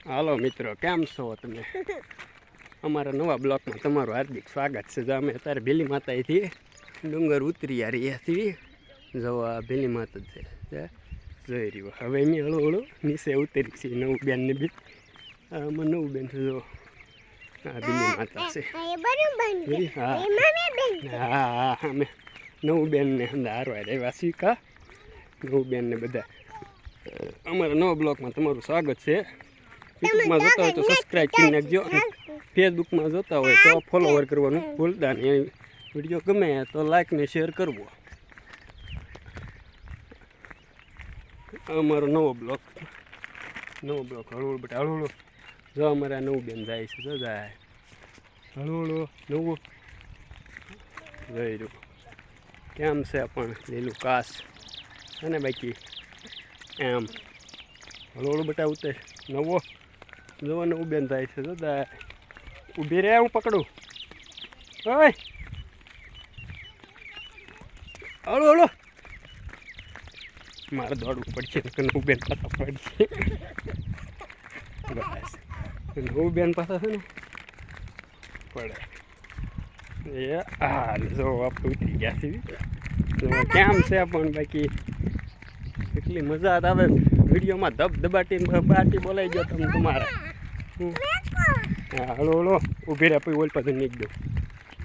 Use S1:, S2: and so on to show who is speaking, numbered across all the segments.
S1: હાલો મિત્રો, કેમ છો તમે? અમારા નવા બ્લોકમાં તમારું હાર્દિક સ્વાગત છે. જો અમે અત્યારે ભેલી માતાથી ડુંગર ઉતરી રહ્યા છીએ. જો આ ભેલી માતા છે જોઈ રહ્યો. હવે અમે હળવું નીચે ઉતરી છીએ. નવું બેન ને બી આમાં નવું બેન છે. જો આ ભેલી માતા છે. હા અમે નવું બેન ને હારવા આવ્યા છીએ. કા નવું બેન ને બધા અમારા નવા બ્લોકમાં તમારું સ્વાગત છે. યુટ્યુબમાં જોતા હોય તો સબસ્ક્રાઈબ કરી નાખજો. ફેસબુકમાં જોતા હોય તો ફોલોવર કરવાનું ભૂલતા નહીં. વિડીયો ગમે તો લાઈક ને શેર કરવો. અમારો નવો બ્લોક હળવું બેટા હળવું. જો અમારા નવું બેન જાય છે. જો જાય હળવું નવું જોઈ રહ્યું. કેમ છે પણ લીલું કાસ છે ને બાકી એમ હળવું બેટા ઉતર નવો જોવા નવું બેન થાય છે. જો દા ઊભી રહે, હું પકડું. ઓય હળો હળો મારે દોડવું પડશે. નવું બેન પાછા પડશે. બસ નવું બેન પાછા છે ને પડે. એ હા જો આપણે ઉતરી ગયા છીએ. કેમ છે પણ બાકી એટલી મજા આવે વિડીયોમાં. ધબધબાટી બાટી બોલાઈ ગયો તમે તમારે. હા હળો હળો ઊભી રહે, પછી ઓલ પાછળ નીક દો.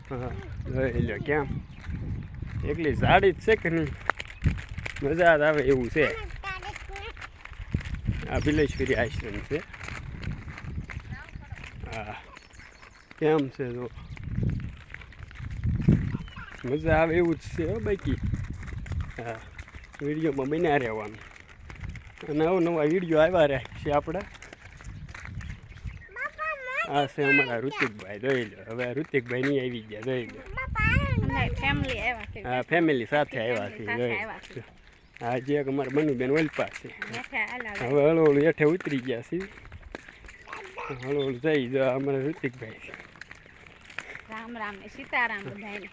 S1: હા લઈ લો. કેમ એકલી ઝાડી જ છે કે નહીં? મજા જ આવે એવું છે. આ બિલેશ્વરી આશ્રમ છે. હા કેમ છે જો મજા આવે એવું જ છે હો બાકી. હા વિડીયોમાં બન્યા રહેવાનું. નવા વિડીયો આવ્યા રહે છે આપણે. આ છે અમારા ઋતિકભાઈ. જોઈ લો. હવે ઋતિકભાઈ નહીં આવી ગયા. જોઈ લો. હા ફેમિલી સાથે આવ્યા છે. જોઈ હા જે એક અમારા બનુબેન ઓલપા છે. હવે હળવું હેઠે ઉતરી ગયા છે. હળવું જઈ જો અમારા ઋતિકભાઈ છે.
S2: રામ રામ ને સીતારામ બધાને.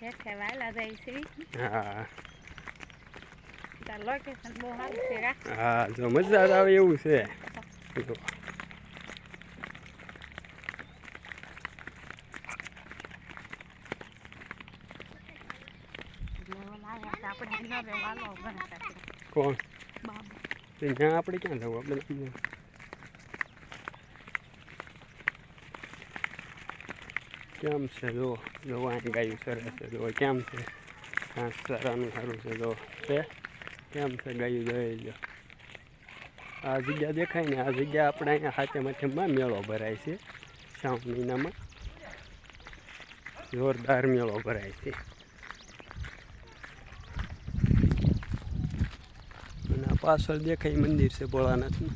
S2: હેઠે વાલા જાય છે.
S1: હા
S2: લોકેશન બહુ સારું છે.
S1: હા જો મજા આવે એવું છે. કોણ ત્યાં આપણે ક્યાં જવું? આપણે કેમ છે જો જોવા ગાયું સરસ છે. જો કેમ છે ઘાસ સારાનું સારું છે. જો છે કેમ છે ગાયું જોઈ લો. આ જગ્યા દેખાય ને આ જગ્યા આપણે અહીંયા હાથે માથેમાં મેળો ભરાય છે. શ્રાવણ મહિનામાં જોરદાર મેળો ભરાય છે. અને આ પાછળ દેખાય મંદિર છે ભોળાનાથનું.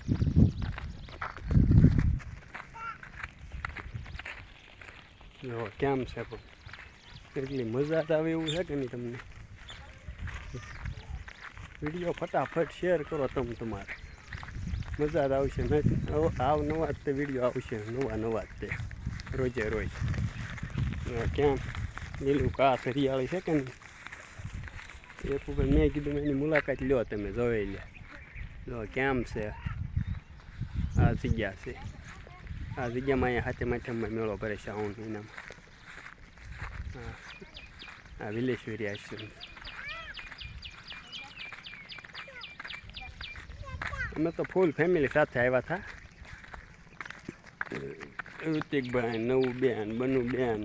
S1: જો કેમ છે પણ એટલી મજા આવે એવું છે કે નહીં તમને? વિડીયો ફટાફટ શેર કરો તમે તમારે. મજા જ આવશે. નવા જ તે વિડીયો આવશે. નવા જ તે રોજે રોજ. કેમ લીલું કાસ હરિયાળી છે કે નહીં? એક વખત મેં કીધું એની મુલાકાત લો તમે. જોઈ લે. જો કેમ છે આ જગ્યા છે. આ જગ્યામાં અહીંયા હાથે માથેમાં મેળો ભરે છે શ્રાવણ મહિનામાં. હા આ બિલેશ્વરી આશ્રમ. અમે તો ફૂલ ફેમિલી સાથે આવ્યા હતા. ઋતિકભાઈ, નવું બેન, બનુ બેન.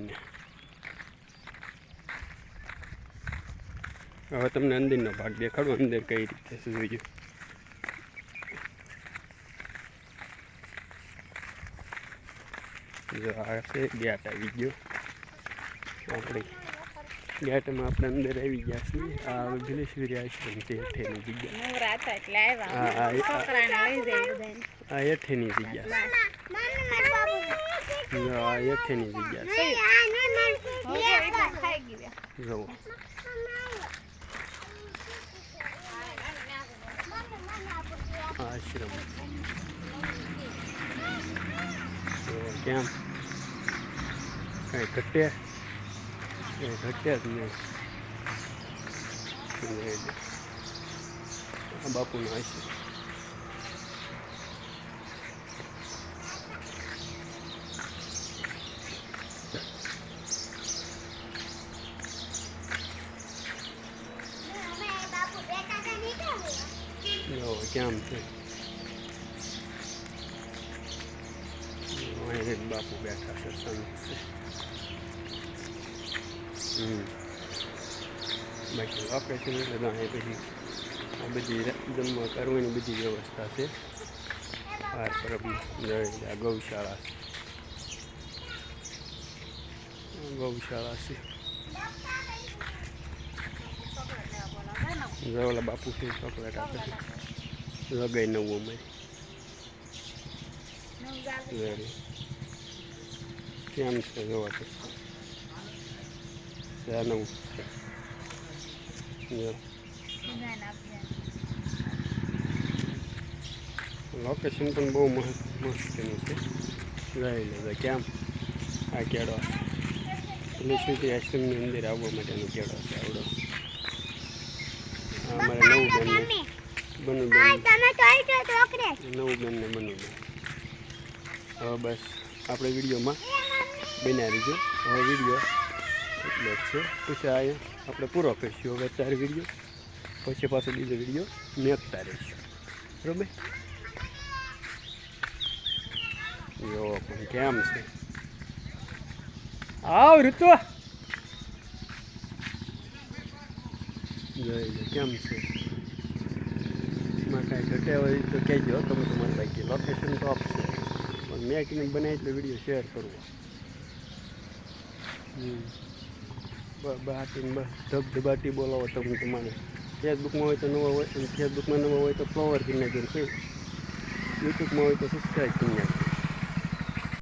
S1: હવે તમને અંદરનો ભાગ દેખાડું. અંદર કઈ રીતે છે જોયું. જો આ છે ગેટ આવી ગયો. આપણે ગેટમાં આપણે અંદર આવી ગયા છીએ. આ બિલેશ્વરી આશ્રમ છે. હેઠેની જગ્યા. આ હેઠેની જગ્યા. આ હેઠેની જગ્યા જુઓ. આશ્રમ કેમ કઈ ઘટે જ નહીં. આ બાપુનો આશ્રમ. કેમ છે અહીં એક બાપુ બેઠા છે સંત છે બાકી લોકેશન એટલે તો અહીં પછી આ બધી જમવા કરવાની બધી વ્યવસ્થા છે પાર પરબની આ ગૌશાળા છે ઓલા બાપુ છે ચોકલેટ આપે છે લગાઈ નવું અમારી કેમ છે જોવા તો આ નવું લોકેશન પણ બહુ મસ્તનું છે લઈ લેજો કેમ આ કેળો એટલે સુધી આશ્રમની અંદર આવવા માટેનો કેળો છે આવડો અમારે નવું બેનને બનવું હવે બસ આપણે વિડીયોમાં બન્યા રહીજો હવે વિડીયો એટલે જ છે પછી આ આપણે પૂરો કરીશું હવે અત્યારે વિડીયો પછી પાછો બીજો વિડીયો મેકતા રહીશું બરાબર જો પણ કેમ છે આવ ઋતુ જોઈ કેમ છે એમાં કાંઈ ઘટે હોય તો કહેજો તમે તમારી બાકી લોકેશન તો આપશે પણ મેં કીને બનાવી એટલે વિડીયો શેર કરવો બાટીને ધબધબાટી બોલાવો તમે તમારે ફેસબુકમાં હોય તો નવા હોય અને ફેસબુકમાં નવા હોય તો ફોલોવર કરી નાખજો યુટ્યુબમાં હોય તો સબસ્ક્રાઈબ કરી નાખજો